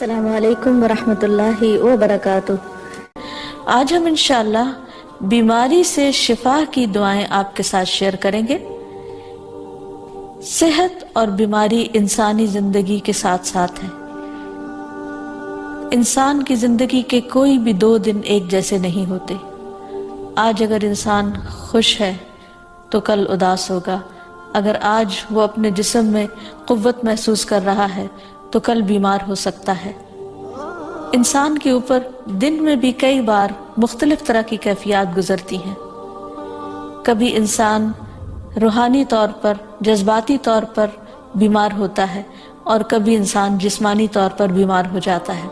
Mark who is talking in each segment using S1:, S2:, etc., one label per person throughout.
S1: السلام علیکم ورحمۃ اللہ وبرکاتہ۔
S2: آج ہم انشاءاللہ بیماری سے شفا کی دعائیں آپ کے ساتھ شیئر کریں گے۔ صحت اور بیماری انسانی زندگی کے ساتھ ساتھ ہے۔ انسان کی زندگی کے کوئی بھی 2 دن ایک جیسے نہیں ہوتے۔ آج اگر انسان خوش ہے تو کل اداس ہوگا، اگر آج وہ اپنے جسم میں قوت محسوس کر رہا ہے تو کل بیمار ہو سکتا ہے۔ انسان کے اوپر دن میں بھی کئی بار مختلف طرح کی کیفیات گزرتی ہیں۔ کبھی انسان روحانی طور پر، جذباتی طور پر بیمار ہوتا ہے اور کبھی انسان جسمانی طور پر بیمار ہو جاتا ہے۔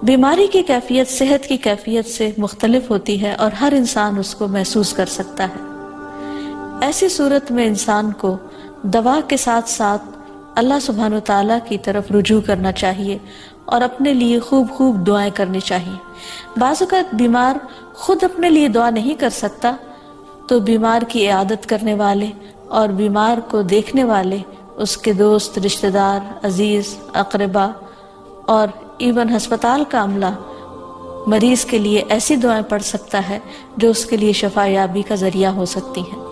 S2: بیماری کی کیفیت صحت کی کیفیت سے مختلف ہوتی ہے اور ہر انسان اس کو محسوس کر سکتا ہے۔ ایسی صورت میں انسان کو دوا کے ساتھ ساتھ اللہ سبحانہ وتعالیٰ کی طرف رجوع کرنا چاہیے اور اپنے لیے خوب دعائیں کرنی چاہیے۔ بعض اوقات بیمار خود اپنے لیے دعا نہیں کر سکتا تو بیمار کی عیادت کرنے والے اور بیمار کو دیکھنے والے، اس کے دوست، رشتہ دار، عزیز، اقربا اور ایون ہسپتال کا عملہ مریض کے لیے ایسی دعائیں پڑھ سکتا ہے جو اس کے لیے شفا یابی کا ذریعہ ہو سکتی ہیں۔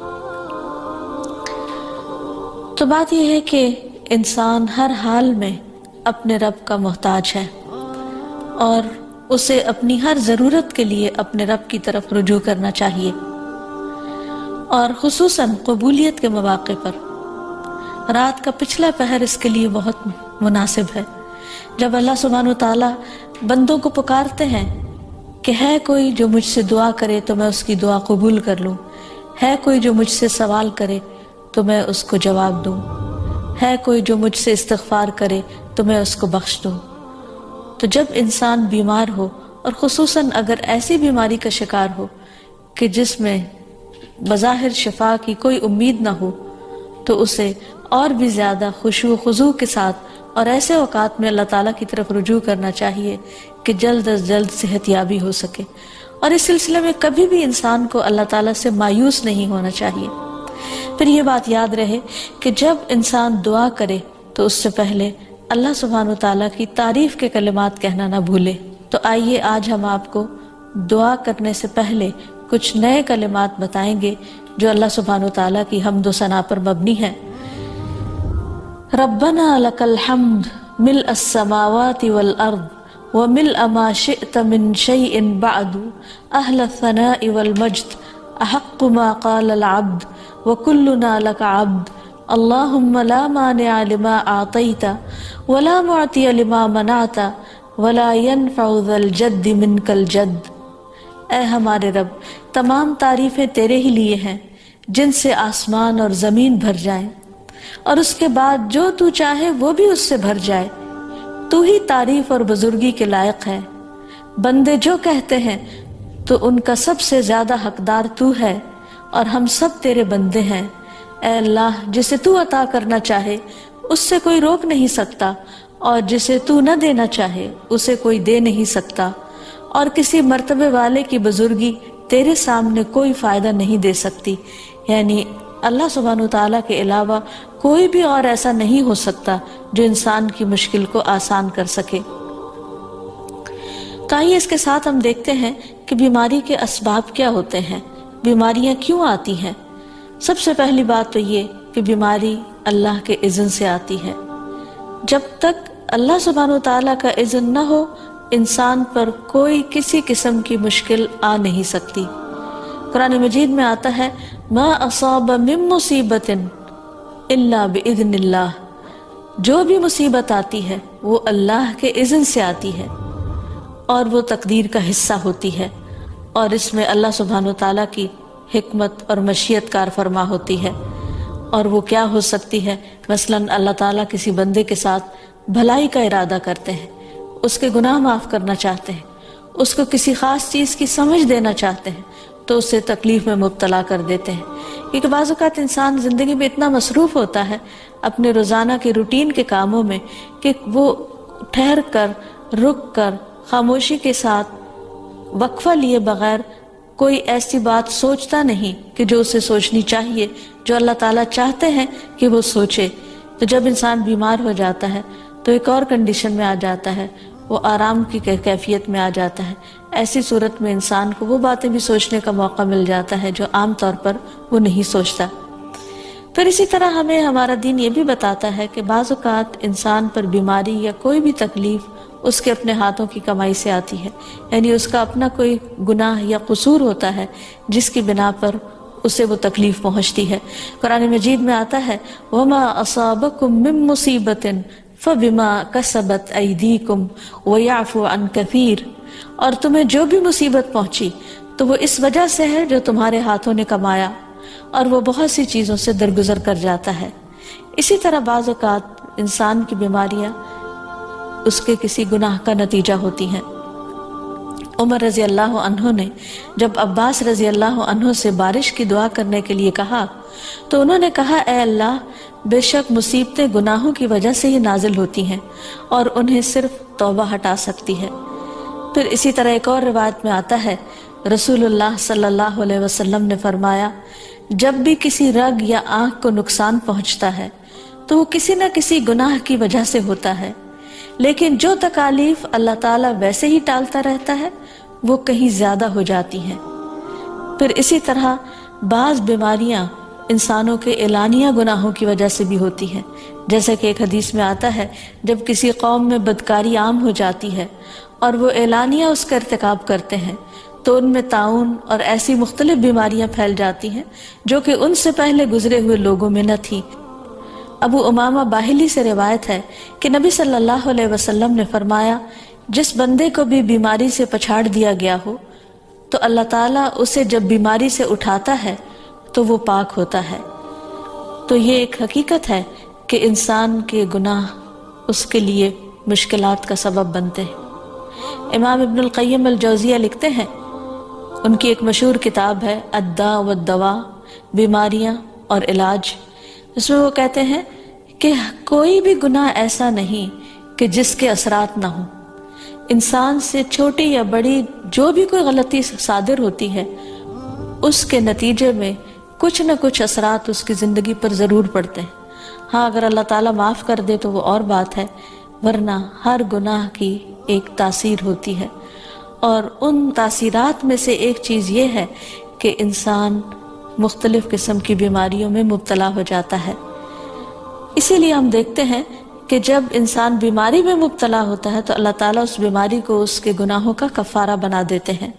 S2: تو بات یہ ہے کہ انسان ہر حال میں اپنے رب کا محتاج ہے اور اسے اپنی ہر ضرورت کے لیے اپنے رب کی طرف رجوع کرنا چاہیے، اور خصوصاً قبولیت کے مواقع پر۔ رات کا پچھلا پہر اس کے لیے بہت مناسب ہے، جب اللہ سبحانہ وتعالیٰ بندوں کو پکارتے ہیں کہ ہے کوئی جو مجھ سے دعا کرے تو میں اس کی دعا قبول کر لوں، ہے کوئی جو مجھ سے سوال کرے تو میں اس کو جواب دوں، ہے کوئی جو مجھ سے استغفار کرے تو میں اس کو بخش دوں۔ تو جب انسان بیمار ہو اور خصوصاً اگر ایسی بیماری کا شکار ہو کہ جس میں بظاہر شفا کی کوئی امید نہ ہو، تو اسے اور بھی زیادہ خشوع و خضوع کے ساتھ اور ایسے اوقات میں اللہ تعالیٰ کی طرف رجوع کرنا چاہیے کہ جلد از جلد صحت یابی ہو سکے۔ اور اس سلسلے میں کبھی بھی انسان کو اللہ تعالیٰ سے مایوس نہیں ہونا چاہیے۔ پھر یہ بات یاد رہے کہ جب انسان دعا کرے تو اس سے پہلے اللہ سبحانہ وتعالیٰ کی تعریف کے کلمات کہنا نہ بھولے۔ تو آئیے آج ہم آپ کو دعا کرنے سے پہلے کچھ نئے کلمات بتائیں گے جو اللہ سبحانہ وتعالیٰ کی حمد و ثنا پر مبنی ہیں۔ ربنا لک الحمد ملء السماوات والارض وملء ما شئت من شیء بعد اہل الثناء والمجد احق ما قال العبد وكلنا لك عبد اللهم لا مانع لما أعطيت ولا معطي لما منعت ولا ينفع ذا الجد منك الجد۔ اے ہمارے رب، تمام تعریفیں تیرے ہی لیے ہیں جن سے آسمان اور زمین بھر جائیں، اور اس کے بعد جو تو چاہے وہ بھی اس سے بھر جائے۔ تو ہی تعریف اور بزرگی کے لائق ہے۔ بندے جو کہتے ہیں تو ان کا سب سے زیادہ حقدار تو ہے، اور ہم سب تیرے بندے ہیں۔ اے اللہ، جسے تو عطا کرنا چاہے اس سے کوئی روک نہیں سکتا، اور جسے تو نہ دینا چاہے اسے کوئی دے نہیں سکتا، اور کسی مرتبے والے کی بزرگی تیرے سامنے کوئی فائدہ نہیں دے سکتی۔ یعنی اللہ سبحانہ وتعالیٰ کے علاوہ کوئی بھی اور ایسا نہیں ہو سکتا جو انسان کی مشکل کو آسان کر سکے۔ تو آئیے اس کے ساتھ ہم دیکھتے ہیں کہ بیماری کے اسباب کیا ہوتے ہیں، بیماریاں کیوں آتی ہیں۔ سب سے پہلی بات تو یہ کہ بیماری اللہ کے اذن سے آتی ہے۔ جب تک اللہ سبحانہ وتعالیٰ کا اذن نہ ہو، انسان پر کوئی کسی قسم کی مشکل آ نہیں سکتی۔ قرآن مجید میں آتا ہے ما اصاب من مصیبت الا باذن اللہ، جو بھی مصیبت آتی ہے وہ اللہ کے اذن سے آتی ہے اور وہ تقدیر کا حصہ ہوتی ہے، اور اس میں اللہ سبحانہ وتعالیٰ کی حکمت اور مشیت کار فرما ہوتی ہے۔ اور وہ کیا ہو سکتی ہے؟ مثلاً اللہ تعالیٰ کسی بندے کے ساتھ بھلائی کا ارادہ کرتے ہیں، اس کے گناہ معاف کرنا چاہتے ہیں، اس کو کسی خاص چیز کی سمجھ دینا چاہتے ہیں تو اسے تکلیف میں مبتلا کر دیتے ہیں۔ کیونکہ بعض اوقات انسان زندگی میں اتنا مصروف ہوتا ہے اپنے روزانہ کے روٹین کے کاموں میں کہ وہ ٹھہر کر، رک کر، خاموشی کے ساتھ وقفہ لیے بغیر کوئی ایسی بات سوچتا نہیں کہ جو اسے سوچنی چاہیے، جو اللہ تعالیٰ چاہتے ہیں کہ وہ سوچے۔ تو جب انسان بیمار ہو جاتا ہے تو ایک اور کنڈیشن میں آ جاتا ہے، وہ آرام کی کیفیت میں آ جاتا ہے۔ ایسی صورت میں انسان کو وہ باتیں بھی سوچنے کا موقع مل جاتا ہے جو عام طور پر وہ نہیں سوچتا۔ پھر اسی طرح ہمیں ہمارا دین یہ بھی بتاتا ہے کہ بعض اوقات انسان پر بیماری یا کوئی بھی تکلیف اس کے اپنے ہاتھوں کی کمائی سے آتی ہے، یعنی اس کا اپنا کوئی گناہ یا قصور ہوتا ہے جس کی بنا پر اسے وہ تکلیف پہنچتی ہے۔ قرآن مجید میں آتا ہے وَمَا أَصَابَكُم مِّن مُّصِيبَةٍ فَبِمَا كَسَبَتْ أَيْدِيكُمْ وَيَعْفُو عَن كَثِيرٍ، اور تمہیں جو بھی مصیبت پہنچی تو وہ اس وجہ سے ہے جو تمہارے ہاتھوں نے کمایا، اور وہ بہت سی چیزوں سے درگزر کر جاتا ہے۔ اسی طرح بعض اوقات انسان کی بیماریاں اس کے کسی گناہ کا نتیجہ ہوتی ہیں۔ عمر رضی اللہ عنہ نے جب عباس رضی اللہ عنہ سے بارش کی دعا کرنے کے لیے کہا تو انہوں نے کہا اے اللہ، بے شک مصیبتیں گناہوں کی وجہ سے ہی نازل ہوتی ہیں اور انہیں صرف توبہ ہٹا سکتی ہے۔ پھر اسی طرح ایک اور روایت میں آتا ہے رسول اللہ صلی اللہ علیہ وسلم نے فرمایا جب بھی کسی رگ یا آنکھ کو نقصان پہنچتا ہے تو وہ کسی نہ کسی گناہ کی وجہ سے ہوتا ہے، لیکن جو تکالیف اللہ تعالیٰ ویسے ہی ٹالتا رہتا ہے وہ کہیں زیادہ ہو جاتی ہیں۔ پھر اسی طرح بعض بیماریاں انسانوں کے اعلانیہ گناہوں کی وجہ سے بھی ہوتی ہیں، جیسا کہ ایک حدیث میں آتا ہے جب کسی قوم میں بدکاری عام ہو جاتی ہے اور وہ اعلانیہ اس کا ارتکاب کرتے ہیں تو ان میں طاعون اور ایسی مختلف بیماریاں پھیل جاتی ہیں جو کہ ان سے پہلے گزرے ہوئے لوگوں میں نہ تھی۔ ابو امامہ باہلی سے روایت ہے کہ نبی صلی اللہ علیہ وسلم نے فرمایا جس بندے کو بھی بیماری سے پچھاڑ دیا گیا ہو تو اللہ تعالیٰ اسے جب بیماری سے اٹھاتا ہے تو وہ پاک ہوتا ہے۔ تو یہ ایک حقیقت ہے کہ انسان کے گناہ اس کے لیے مشکلات کا سبب بنتے ہیں۔ امام ابن القیم الجوزیہ لکھتے ہیں، ان کی ایک مشہور کتاب ہے الداء والدواء، بیماریاں اور علاج، اس میں وہ کہتے ہیں کہ کوئی بھی گناہ ایسا نہیں کہ جس کے اثرات نہ ہوں۔ انسان سے چھوٹی یا بڑی جو بھی کوئی غلطی صادر ہوتی ہے اس کے نتیجے میں کچھ نہ کچھ اثرات اس کی زندگی پر ضرور پڑتے ہیں۔ ہاں اگر اللہ تعالیٰ معاف کر دے تو وہ اور بات ہے، ورنہ ہر گناہ کی ایک تاثیر ہوتی ہے، اور ان تاثیرات میں سے ایک چیز یہ ہے کہ انسان مختلف قسم کی بیماریوں میں مبتلا ہو جاتا ہے۔ اسی لیے ہم دیکھتے ہیں کہ جب انسان بیماری میں مبتلا ہوتا ہے تو اللہ تعالیٰ اس بیماری کو اس کے گناہوں کا کفارہ بنا دیتے ہیں۔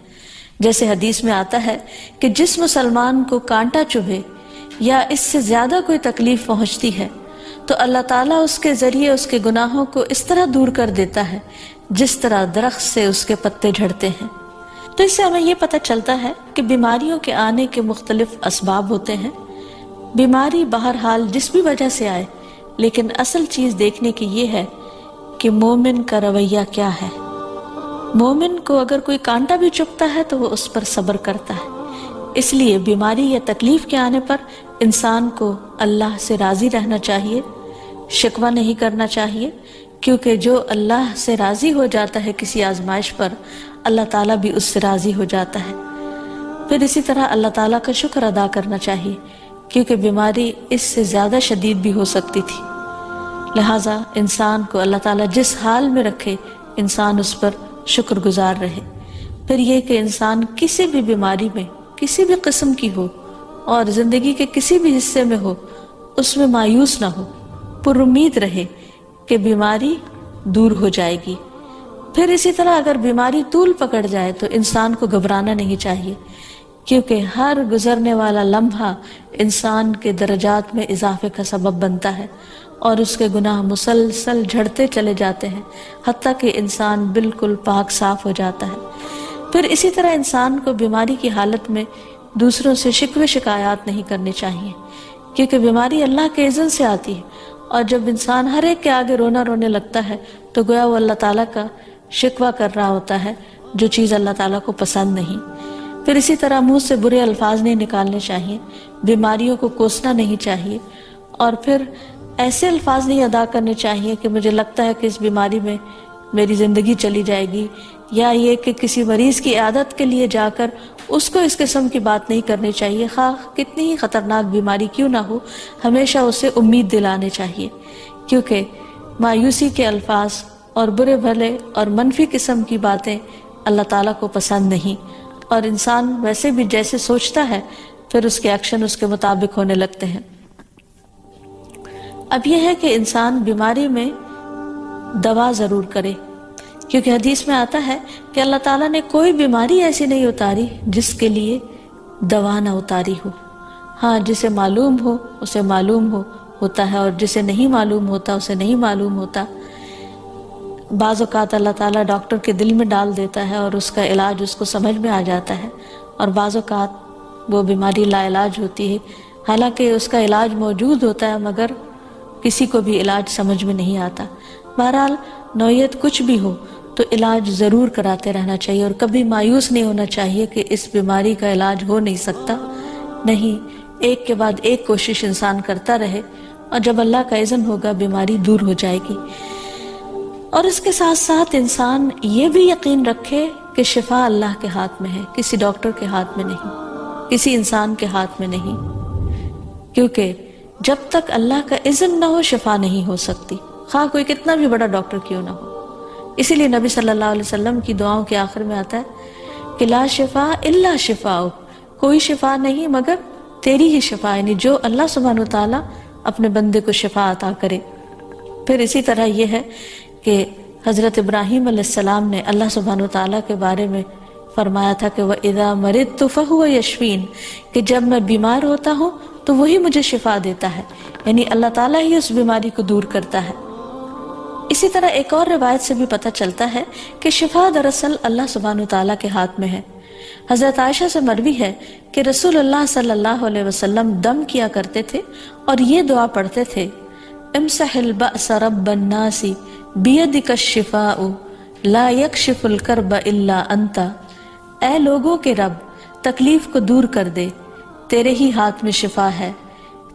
S2: جیسے حدیث میں آتا ہے کہ جس مسلمان کو کانٹا چبھے یا اس سے زیادہ کوئی تکلیف پہنچتی ہے تو اللہ تعالیٰ اس کے ذریعے اس کے گناہوں کو اس طرح دور کر دیتا ہے جس طرح درخت سے اس کے پتے جھڑتے ہیں۔ تو اس سے ہمیں یہ پتہ چلتا ہے کہ بیماریوں کے آنے کے مختلف اسباب ہوتے ہیں۔ بیماری بہرحال جس بھی وجہ سے آئے، لیکن اصل چیز دیکھنے کی یہ ہے کہ مومن کا رویہ کیا ہے۔ مومن کو اگر کوئی کانٹا بھی چبھتا ہے تو وہ اس پر صبر کرتا ہے۔ اس لیے بیماری یا تکلیف کے آنے پر انسان کو اللہ سے راضی رہنا چاہیے، شکوہ نہیں کرنا چاہیے، کیونکہ جو اللہ سے راضی ہو جاتا ہے کسی آزمائش پر، اللہ تعالیٰ بھی اس سے راضی ہو جاتا ہے۔ پھر اسی طرح اللہ تعالیٰ کا شکر ادا کرنا چاہیے، کیونکہ بیماری اس سے زیادہ شدید بھی ہو سکتی تھی۔ لہٰذا انسان کو اللہ تعالیٰ جس حال میں رکھے انسان اس پر شکر گزار رہے۔ پھر یہ کہ انسان کسی بھی بیماری میں کسی بھی قسم کی ہو اور زندگی کے کسی بھی حصے میں ہو، اس میں مایوس نہ ہو، پر امید رہے کہ بیماری دور ہو جائے گی۔ پھر اسی طرح اگر بیماری طول پکڑ جائے تو انسان کو گھبرانا نہیں چاہیے، کیونکہ ہر گزرنے والا لمحہ انسان کے درجات میں اضافے کا سبب بنتا ہے اور اس کے گناہ مسلسل جھڑتے چلے جاتے ہیں حتیٰ کہ انسان بالکل پاک صاف ہو جاتا ہے۔ پھر اسی طرح انسان کو بیماری کی حالت میں دوسروں سے شکوے شکایات نہیں کرنے چاہیے، کیونکہ بیماری اللہ کے اذن سے آتی ہے، اور جب انسان ہر ایک کے آگے رونے لگتا ہے تو گویا وہ اللہ تعالیٰ کا شکوہ کر رہا ہوتا ہے، جو چیز اللہ تعالیٰ کو پسند نہیں۔ پھر اسی طرح منہ سے برے الفاظ نہیں نکالنے چاہیے، بیماریوں کو کوسنا نہیں چاہیے، اور پھر ایسے الفاظ نہیں ادا کرنے چاہیے کہ مجھے لگتا ہے کہ اس بیماری میں میری زندگی چلی جائے گی، یا یہ کہ کسی مریض کی عیادت کے لیے جا کر اس کو اس قسم کی بات نہیں کرنی چاہیے، خواہ کتنی ہی خطرناک بیماری کیوں نہ ہو، ہمیشہ اسے امید دلانے چاہیے، کیونکہ مایوسی کے الفاظ اور برے بھلے اور منفی قسم کی باتیں اللہ تعالیٰ کو پسند نہیں، اور انسان ویسے بھی جیسے سوچتا ہے پھر اس کے ایکشن اس کے مطابق ہونے لگتے ہیں۔ اب یہ ہے کہ انسان بیماری میں دوا ضرور کرے، کیونکہ حدیث میں آتا ہے کہ اللہ تعالیٰ نے کوئی بیماری ایسی نہیں اتاری جس کے لیے دوا نہ اتاری ہو۔ ہاں، جسے معلوم ہو اسے معلوم ہوتا ہے، اور جسے نہیں معلوم ہوتا اسے نہیں معلوم ہوتا۔ بعض اوقات اللہ تعالیٰ ڈاکٹر کے دل میں ڈال دیتا ہے اور اس کا علاج اس کو سمجھ میں آ جاتا ہے، اور بعض اوقات وہ بیماری لا علاج ہوتی ہے، حالانکہ اس کا علاج موجود ہوتا ہے مگر کسی کو بھی علاج سمجھ میں نہیں آتا۔ بہرحال نوعیت کچھ بھی ہو تو علاج ضرور کراتے رہنا چاہیے، اور کبھی مایوس نہیں ہونا چاہیے کہ اس بیماری کا علاج ہو نہیں سکتا۔ نہیں، ایک کے بعد ایک کوشش انسان کرتا رہے، اور جب اللہ کا اذن ہوگا بیماری دور ہو جائے گی۔ اور اس کے ساتھ ساتھ انسان یہ بھی یقین رکھے کہ شفا اللہ کے ہاتھ میں ہے، کسی ڈاکٹر کے ہاتھ میں نہیں، کسی انسان کے ہاتھ میں نہیں، کیونکہ جب تک اللہ کا اذن نہ ہو شفا نہیں ہو سکتی، خواہ کوئی کتنا بھی بڑا ڈاکٹر کیوں نہ ہو۔ اسی لیے نبی صلی اللہ علیہ وسلم کی دعاؤں کے آخر میں آتا ہے کہ لا شفا الا شفاؤ، کوئی شفا نہیں مگر تیری ہی شفا، یعنی جو اللہ سبحانہ وتعالیٰ اپنے بندے کو شفا عطا کرے۔ پھر اسی طرح یہ ہے کہ حضرت ابراہیم علیہ السلام نے اللہ سبحانہ وتعالیٰ کے بارے میں فرمایا تھا کہ وَإِذَا مَرِضْتُ فَهُوَ يَشْفِينِ، کہ جب میں بیمار ہوتا ہوں تو وہی مجھے شفا دیتا ہے، یعنی اللہ تعالیٰ ہی اس بیماری کو دور کرتا ہے۔ اسی طرح ایک اور روایت سے بھی پتہ چلتا ہے کہ شفا دراصل اللہ سبحانہ وتعالیٰ کے ہاتھ میں ہے۔ حضرت عائشہ سے مروی ہے کہ رسول اللہ صلی اللہ علیہ وسلم دم کیا کرتے تھے اور یہ دعا پڑھتے تھے، امسح البأس رب الناس بیدک الشفاء لا یکشف الکرب الا انت، اے لوگوں کے رب تکلیف کو دور کر دے، تیرے ہی ہاتھ میں شفا ہے،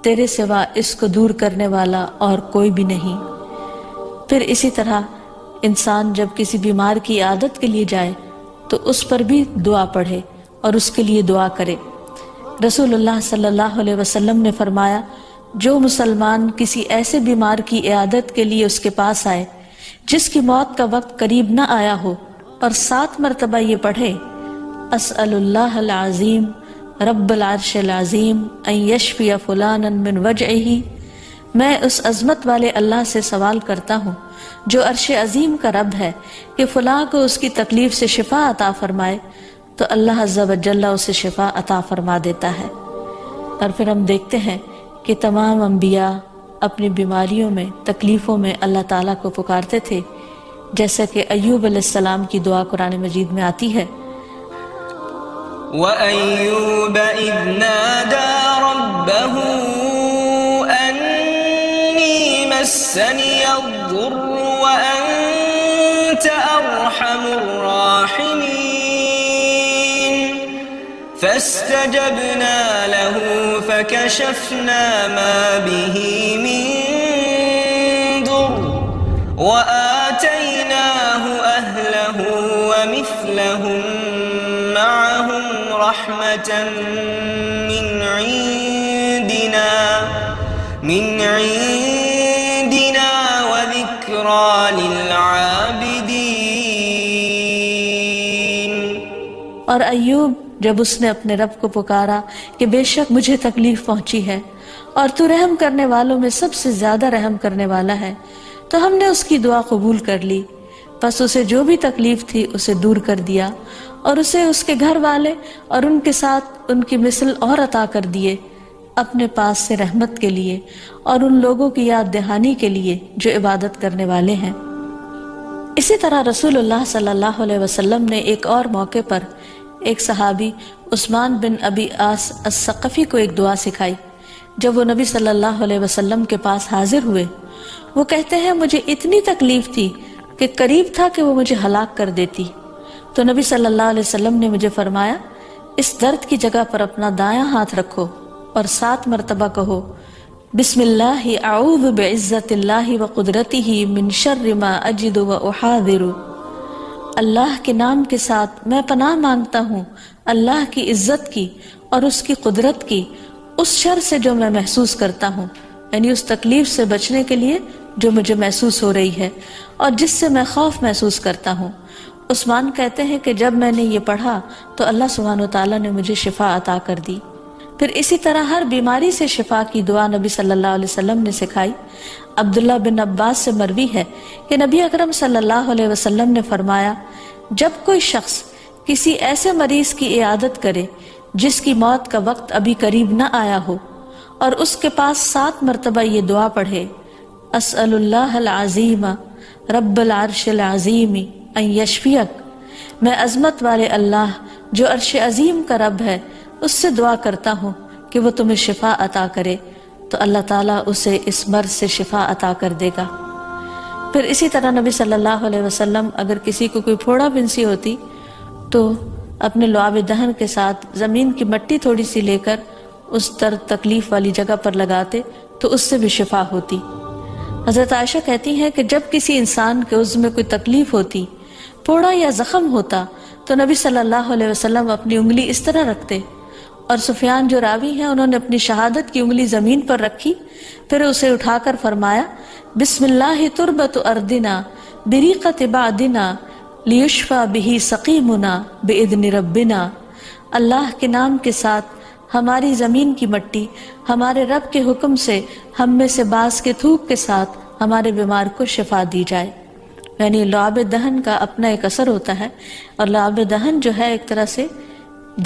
S2: تیرے سوا اس کو دور کرنے والا اور کوئی بھی نہیں۔ پھر اسی طرح انسان جب کسی بیمار کی عادت کے لیے جائے تو اس پر بھی دعا پڑھے اور اس کے لیے دعا کرے۔ رسول اللہ صلی اللہ علیہ وسلم نے فرمایا، جو مسلمان کسی ایسے بیمار کی عیادت کے لیے اس کے پاس آئے جس کی موت کا وقت قریب نہ آیا ہو اور 7 مرتبہ یہ پڑھے، اسأل اللہ العظیم رب العرش العظیم ان یشفی فلانا من وجعہ، میں اس عظمت والے اللہ سے سوال کرتا ہوں جو عرش عظیم کا رب ہے کہ فلاں کو اس کی تکلیف سے شفا عطا فرمائے، تو اللہ عز و جل اسے شفا عطا فرما دیتا ہے۔ اور پھر ہم دیکھتے ہیں کہ تمام انبیاء اپنی بیماریوں میں تکلیفوں میں اللہ تعالیٰ کو پکارتے تھے، جیسا کہ ایوب علیہ السلام کی دعا قرآن مجید میں آتی ہے،
S3: وَأَيُّوبَ إِذْ نَادَى رَبَّهُ أَنِّي مَسَّنِيَ الضُّرُّ وَأَنْتَ أَرْحَمُ الرَّاحِمِينَ فَاسْتَجَبْنَا لَهُ فَكَشَفْنَا مَا بِهِ مِنْ ضُرٍّ وَآتَيْنَاهُ أَهْلَهُ وَمِثْلَهُمْ معهم رحمة من عندنا وذكرى للعابدين۔
S2: اور ایوب جب اس نے اپنے رب کو پکارا کہ بے شک مجھے تکلیف پہنچی ہے اور تو رحم کرنے والوں میں سب سے زیادہ رحم کرنے والا ہے، تو ہم نے اس کی دعا قبول کر لی، پس اسے جو بھی تکلیف تھی اسے دور کر دیا، اور اسے اس کے گھر والے اور ان کے ساتھ ان کی مثل اور عطا کر دیے، اپنے پاس سے رحمت کے لیے اور ان لوگوں کی یاد دہانی کے لیے جو عبادت کرنے والے ہیں۔ اسی طرح رسول اللہ صلی اللہ علیہ وسلم نے ایک اور موقع پر ایک صحابی عثمان بن ابی عاص الثقفی کو ایک دعا سکھائی۔ جب وہ نبی صلی اللہ علیہ وسلم کے پاس حاضر ہوئے، وہ کہتے ہیں مجھے اتنی تکلیف تھی کہ قریب تھا کہ وہ مجھے ہلاک کر دیتی، تو نبی صلی اللہ علیہ وسلم نے مجھے فرمایا، اس درد کی جگہ پر اپنا دایاں ہاتھ رکھو اور 7 مرتبہ کہو، بسم اللہ اعوذ بعزت اللہ وقدرتہ من شر ما اجد واحاذر، اللہ کے نام کے ساتھ میں پناہ مانگتا ہوں اللہ کی عزت کی اور اس کی قدرت کی، اس شر سے جو میں محسوس کرتا ہوں، یعنی اس تکلیف سے بچنے کے لیے جو مجھے محسوس ہو رہی ہے اور جس سے میں خوف محسوس کرتا ہوں۔ عثمان کہتے ہیں کہ جب میں نے یہ پڑھا تو اللہ سبحانہ و تعالیٰ نے مجھے شفا عطا کر دی۔ پھر اسی طرح ہر بیماری سے شفا کی دعا نبی صلی اللہ علیہ وسلم نے سکھائی۔ عبداللہ بن عباس سے مروی ہے کہ نبی اکرم صلی اللہ علیہ وسلم نے فرمایا، جب کوئی شخص کسی ایسے مریض کی عیادت کرے جس کی موت کا وقت ابھی قریب نہ آیا ہو اور اس کے پاس 7 مرتبہ یہ دعا پڑھے، اسأل اللہ العظیم رب العرش العظیم ان یشفیک، میں عظمت والے اللہ جو عرش عظیم کا رب ہے اس سے دعا کرتا ہوں کہ وہ تمہیں شفا عطا کرے، تو اللہ تعالیٰ اسے اس مرض سے شفا عطا کر دے گا۔ پھر اسی طرح نبی صلی اللہ علیہ وسلم اگر کسی کو کوئی پھوڑا پھنسی ہوتی تو اپنے لعاب دہن کے ساتھ زمین کی مٹی تھوڑی سی لے کر اس درد تکلیف والی جگہ پر لگاتے تو اس سے بھی شفا ہوتی۔ حضرت عائشہ کہتی ہیں کہ جب کسی انسان کے عضو میں کوئی تکلیف ہوتی، پھوڑا یا زخم ہوتا، تو نبی صلی اللہ علیہ وسلم اپنی انگلی اس طرح رکھتے، اور سفیان جو راوی ہیں انہوں نے اپنی شہادت کی انگلی زمین پر رکھی، پھر اسے اٹھا کر فرمایا، بسم اللہ تربت اردنا بریقت بعدنا لیشفى به سقیمنا باذن ربنا، اللہ کے نام کے ساتھ ہماری زمین کی مٹی ہمارے رب کے حکم سے ہم میں سے بعض کے تھوک کے ساتھ ہمارے بیمار کو شفا دی جائے۔ یعنی لعاب دہن کا اپنا ایک اثر ہوتا ہے، اور لعاب دہن جو ہے ایک طرح سے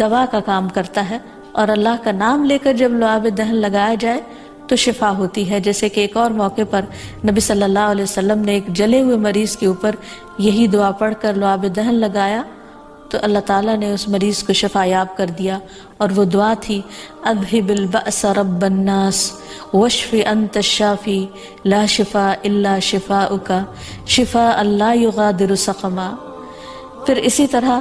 S2: دوا کا کام کرتا ہے، اور اللہ کا نام لے کر جب لعاب دہن لگایا جائے تو شفا ہوتی ہے۔ جیسے کہ ایک اور موقع پر نبی صلی اللہ علیہ وسلم نے ایک جلے ہوئے مریض کے اوپر یہی دعا پڑھ کر لعاب دہن لگایا تو اللہ تعالیٰ نے اس مریض کو شفا یاب کر دیا، اور وہ دعا تھی، اذھب البأس رب الناس واشف انت الشافی لا شفاء الا شفاؤک شفاء لا یغادر سقما۔ پھر اسی طرح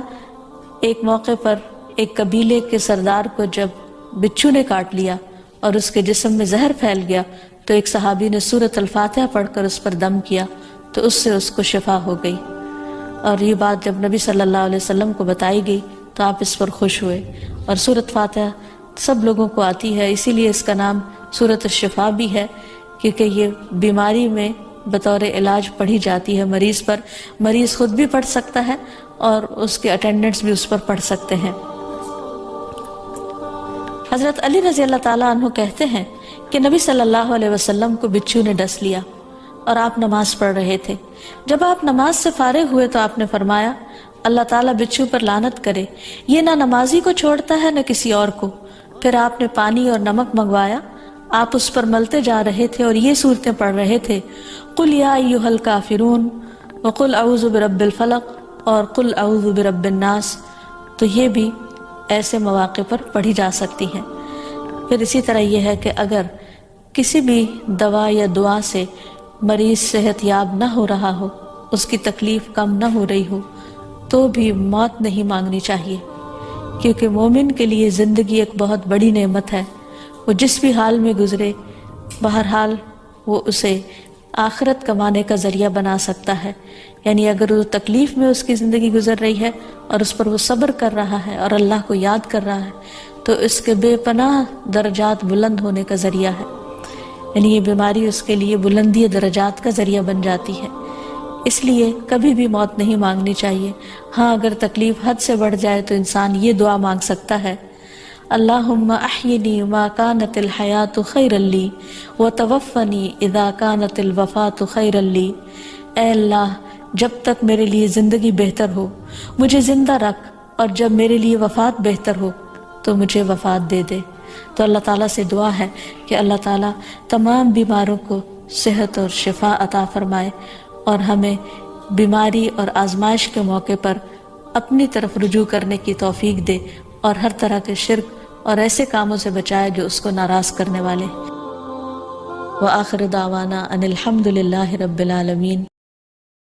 S2: ایک موقع پر ایک قبیلے کے سردار کو جب بچھو نے کاٹ لیا اور اس کے جسم میں زہر پھیل گیا تو ایک صحابی نے سورۃ الفاتحہ پڑھ کر اس پر دم کیا تو اس سے اس کو شفا ہو گئی، اور یہ بات جب نبی صلی اللہ علیہ وسلم کو بتائی گئی تو آپ اس پر خوش ہوئے۔ اور سورۃ فاتحہ سب لوگوں کو آتی ہے، اسی لیے اس کا نام سورۃ الشفا بھی ہے، کیونکہ یہ بیماری میں بطور علاج پڑھی جاتی ہے مریض پر۔ مریض خود بھی پڑھ سکتا ہے اور اس کے اٹینڈنٹس بھی اس پر پڑھ سکتے ہیں۔ حضرت علی رضی اللہ تعالیٰ عنہ کہتے ہیں کہ نبی صلی اللہ علیہ وسلم کو بچھو نے ڈس لیا اور آپ نماز پڑھ رہے تھے۔ جب آپ نماز سے فارغ ہوئے تو آپ نے فرمایا، اللہ تعالیٰ بچھو پر لعنت کرے، یہ نہ نمازی کو چھوڑتا ہے نہ کسی اور کو۔ پھر آپ نے پانی اور نمک منگوایا، آپ اس پر ملتے جا رہے تھے اور یہ صورتیں پڑھ رہے تھے، قل یا ایھا الکافرون وقل اعوذ برب الفلق اور قل اعوذ برب الناس، تو یہ بھی ایسے مواقع پر پڑھی جا سکتی ہیں۔ پھر اسی طرح یہ ہے کہ اگر کسی بھی دوا یا دعا سے مریض صحت یاب نہ ہو رہا ہو، اس کی تکلیف کم نہ ہو رہی ہو، تو بھی موت نہیں مانگنی چاہیے، کیونکہ مومن کے لیے زندگی ایک بہت بڑی نعمت ہے۔ وہ جس بھی حال میں گزرے، بہرحال وہ اسے آخرت کمانے کا ذریعہ بنا سکتا ہے۔ یعنی اگر وہ تکلیف میں اس کی زندگی گزر رہی ہے اور اس پر وہ صبر کر رہا ہے اور اللہ کو یاد کر رہا ہے، تو اس کے بے پناہ درجات بلند ہونے کا ذریعہ ہے۔ یعنی یہ بیماری اس کے لیے بلندی درجات کا ذریعہ بن جاتی ہے۔ اس لیے کبھی بھی موت نہیں مانگنی چاہیے۔ ہاں اگر تکلیف حد سے بڑھ جائے تو انسان یہ دعا مانگ سکتا ہے، اللہم احینی ما کانت الحیات خیرا لی وتوفنی اذا کانت الوفات خیرا لی، اے اللہ جب تک میرے لیے زندگی بہتر ہو مجھے زندہ رکھ، اور جب میرے لیے وفات بہتر ہو تو مجھے وفات دے دے۔ تو اللہ تعالیٰ سے دعا ہے کہ اللہ تعالیٰ تمام بیماروں کو صحت اور شفا عطا فرمائے، اور ہمیں بیماری اور آزمائش کے موقع پر اپنی طرف رجوع کرنے کی توفیق دے، اور ہر طرح کے شرک اور ایسے کاموں سے بچائے جو اس کو ناراض کرنے والے۔ وآخر دعوانا ان الحمد للہ رب العالمین۔